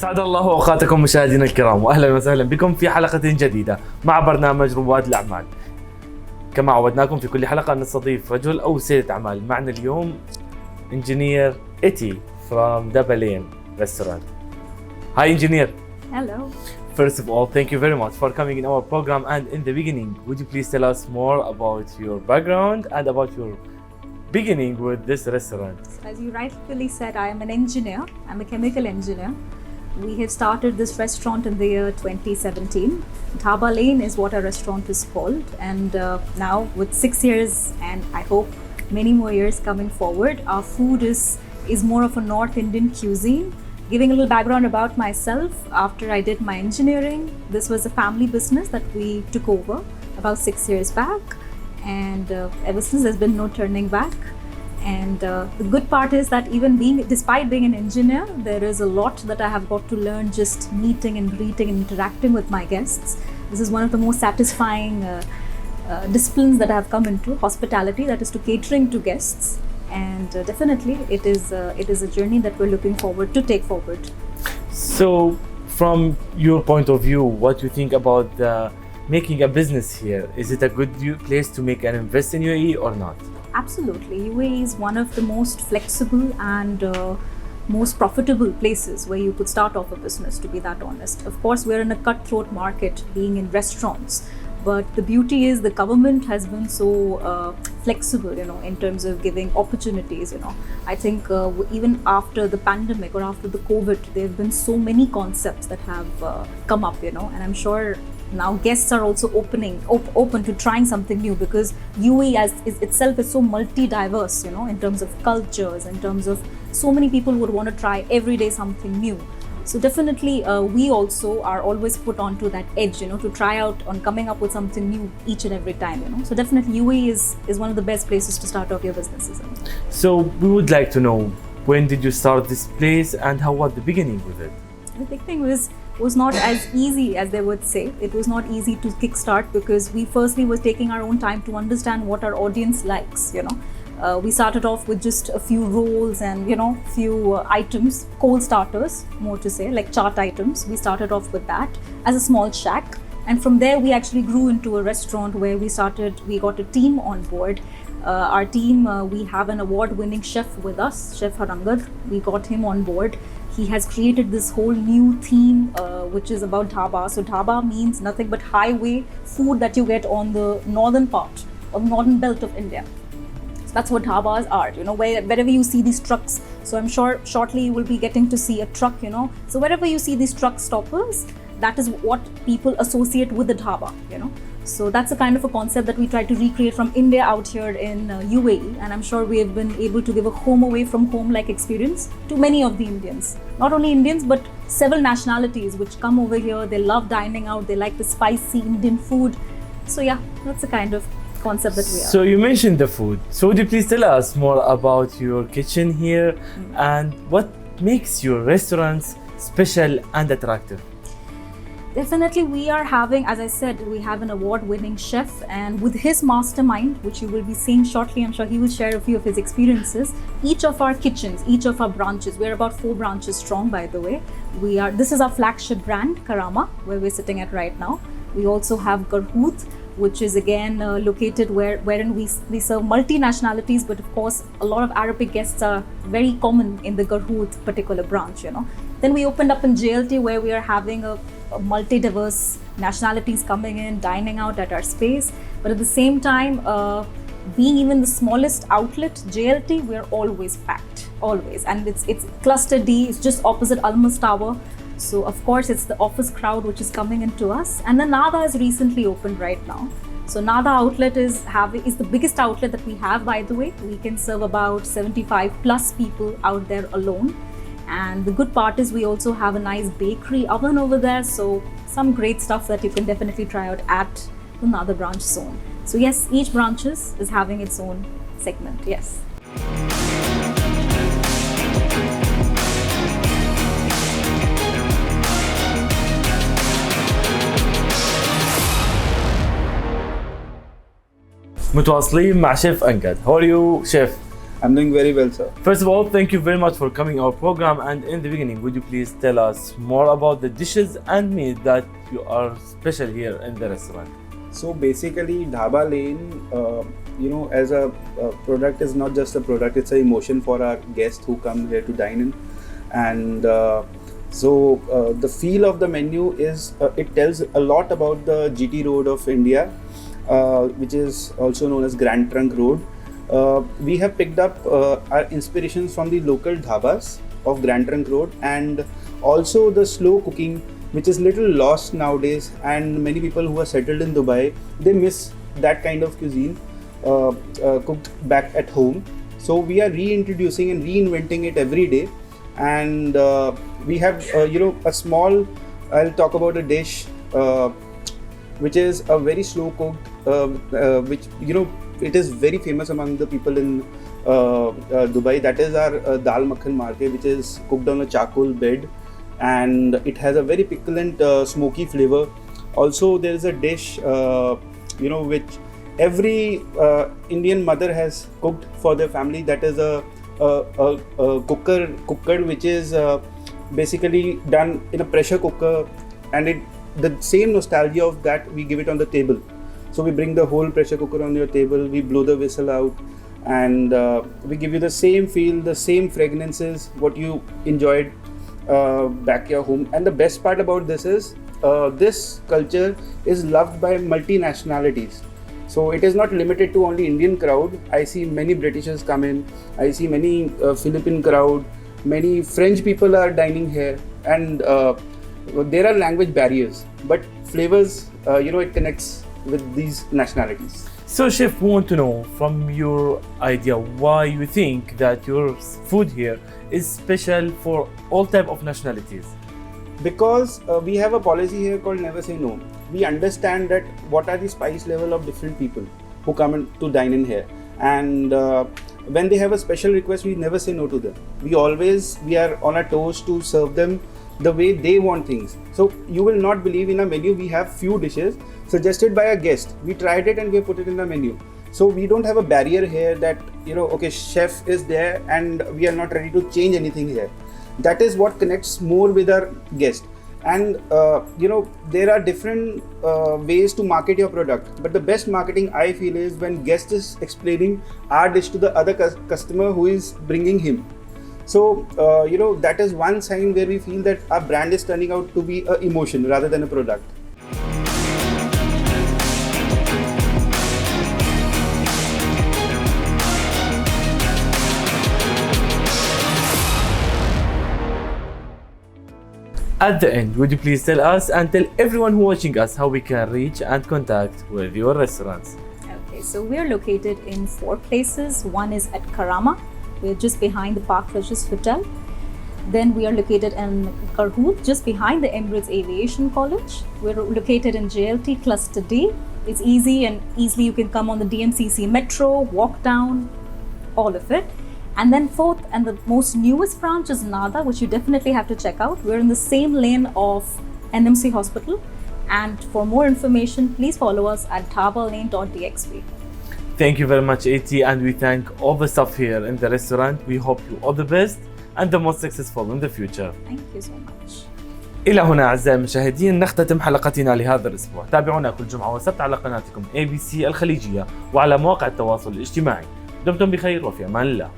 أسعد الله أوقاتكم مشاهدينا الكرام، وأهلا وسهلا بكم في حلقة جديدة مع برنامج رواد الأعمال. كما عودناكم في كل حلقة نستضيف رجل أو سيدة أعمال. معنا اليوم Engineer Eti from Dhaba restaurant. Hi Engineer. Hello. First of all, thank you very much for coming in our program, and in the beginning, would you please tell us more about your background and about your beginning with this restaurant? As you rightfully said, I am an engineer. I'm a chemical engineer. We have started this restaurant in the year 2017. Dhaba Lane is what our restaurant is called, and now with 6 years and I hope many more years coming forward, our food is more of a North Indian cuisine. Giving a little background about myself, after I did my engineering, this was a family business that we took over about 6 years back, and ever since there's been no turning back. And the good part is that despite being an engineer, there is a lot that I have got to learn just meeting and greeting and interacting with my guests. This is one of the most satisfying disciplines that I have come into, hospitality, that is to catering to guests. And definitely it is a journey that we're looking forward to take forward. So from your point of view, what do you think about making a business here? Is it a good place to make and invest in UAE or not? Absolutely. UAE is one of the most flexible and most profitable places where you could start off a business, to be that honest. Of course, we're in a cutthroat market being in restaurants, but the beauty is the government has been so flexible, in terms of giving opportunities. I think even after the pandemic or after the COVID, there have been so many concepts that have come up, and I'm sure now guests are also open to trying something new, because UAE itself is so multi-diverse, in terms of cultures, in terms of so many people would want to try every day something new. So definitely we also are always put onto that edge, to try out on coming up with something new each and every time, So definitely UAE is one of the best places to start off your businesses. So we would like to know, when did you start this place and how was the beginning with it? The beginning was not as easy as they would say. It was not easy to kickstart because we firstly was taking our own time to understand what our audience likes, We started off with just a few rolls and, few items, cold starters, more to say, like chaat items. We started off with that as a small shack. And from there, we actually grew into a restaurant where we got a team on board. Our team, we have an award-winning chef with us, Chef Harangad. We got him on board. He has created this whole new theme, which is about dhaba. So dhaba means nothing but highway food that you get on the northern part of northern belt of India. So that's what dhabas are, wherever you see these trucks. So I'm sure shortly you will be getting to see a truck, So wherever you see these truck stoppers, that is what people associate with the dhaba, So that's a kind of a concept that we try to recreate from India out here in UAE, and I'm sure we have been able to give a home away from home like experience to many of the Indians. Not only Indians, but several nationalities which come over here. They love dining out. They like the spicy Indian food. So yeah, that's the kind of concept that we are. So you mentioned the food. So would you please tell us more about your kitchen here and what makes your restaurants special and attractive? Definitely, we are having, as I said, we have an award-winning chef, and with his mastermind, which you will be seeing shortly, I'm sure he will share a few of his experiences. Each of our kitchens, each of our branches, we're about 4 branches strong, by the way. This is our flagship brand, Karama, where we're sitting at right now. We also have Garhoot, which is again located wherein we serve multi-nationalities, but of course a lot of Arabic guests are very common in the Garhoot particular branch, Then we opened up in JLT, where we are having a multi-diverse nationalities coming in, dining out at our space. But at the same time, being even the smallest outlet, JLT, we're always packed, always. And it's Cluster D, it's just opposite Almas Tower. So of course, it's the office crowd which is coming into us. And then Nada has recently opened right now. So Nada outlet is the biggest outlet that we have, by the way. We can serve about 75 plus people out there alone. And the good part is we also have a nice bakery oven over there. So some great stuff that you can definitely try out at another branch zone. So yes, each branch is having its own segment, yes. متواصلين مع شيف أنقد. How are you, chef? I'm doing very well, sir. First of all, thank you very much for coming our program. And in the beginning, would you please tell us more about the dishes and meat that you are special here in the restaurant? So basically, Dhaba Lane, as a product is not just a product; it's an emotion for our guests who come here to dine in. And the feel of the menu is it tells a lot about the GT Road of India, which is also known as Grand Trunk Road. We have picked up our inspirations from the local dhabas of Grand Trunk Road, and also the slow cooking, which is little lost nowadays, and many people who are settled in Dubai, they miss that kind of cuisine cooked back at home. So we are reintroducing and reinventing it every day, and we have a small, I'll talk about a dish which is a very slow cooked which it is very famous among the people in Dubai. That is our dal makhan marke, which is cooked on a charcoal bed, and it has a very piquant smoky flavor. Also there is a dish which every Indian mother has cooked for their family. That is a cooker which is basically done in a pressure cooker, and the same nostalgia of that we give it on the table. So we bring the whole pressure cooker on your table, we blow the whistle out, and we give you the same feel, the same fragrances what you enjoyed back your home. And the best part about this is this culture is loved by multinationalities. So it is not limited to only Indian crowd. I see many Britishers come in, I see many Philippine crowd, many French people are dining here, and there are language barriers, but flavors, it connects with these nationalities. So chef, we want to know from your idea why you think that your food here is special for all type of nationalities. Because we have a policy here called never say no. We understand that what are the spice level of different people who come in to dine in here, and when they have a special request, we never say no to them. We are on our toes to serve them the way they want things. So you will not believe, in a menu we have few dishes suggested by a guest. We tried it and we put it in the menu. So we don't have a barrier here that okay, chef is there and we are not ready to change anything here. That is what connects more with our guest. And there are different ways to market your product, but the best marketing I feel is when guest is explaining our dish to the other customer who is bringing him. So that is one sign where we feel that our brand is turning out to be an emotion rather than a product. At the end, would you please tell us and tell everyone who watching us how we can reach and contact with your restaurants? Okay, so we are located in 4 places. One is at Karama. We're just behind the Park Regis Hotel. Then we are located in Karhoot, just behind the Emirates Aviation College. We're located in JLT Cluster D. It's easy and easily you can come on the DMCC Metro, walk down, all of it. And then 4th and the most newest branch is Nada, which you definitely have to check out. We're in the same lane of NMC Hospital. And for more information, please follow us at dhabalane.dxb. Thank you very much, AT, and we thank all the staff here in the restaurant. We hope you all the best and the most successful in the future. Thank you so much. إلى هنا أعزائي المشاهدين نختتم حلقتنا لهذا الأسبوع. تابعونا كل جمعة وسبت على قناتكم ABC الخليجية وعلى مواقع التواصل الاجتماعي. دمتم بخير وفي أمان الله.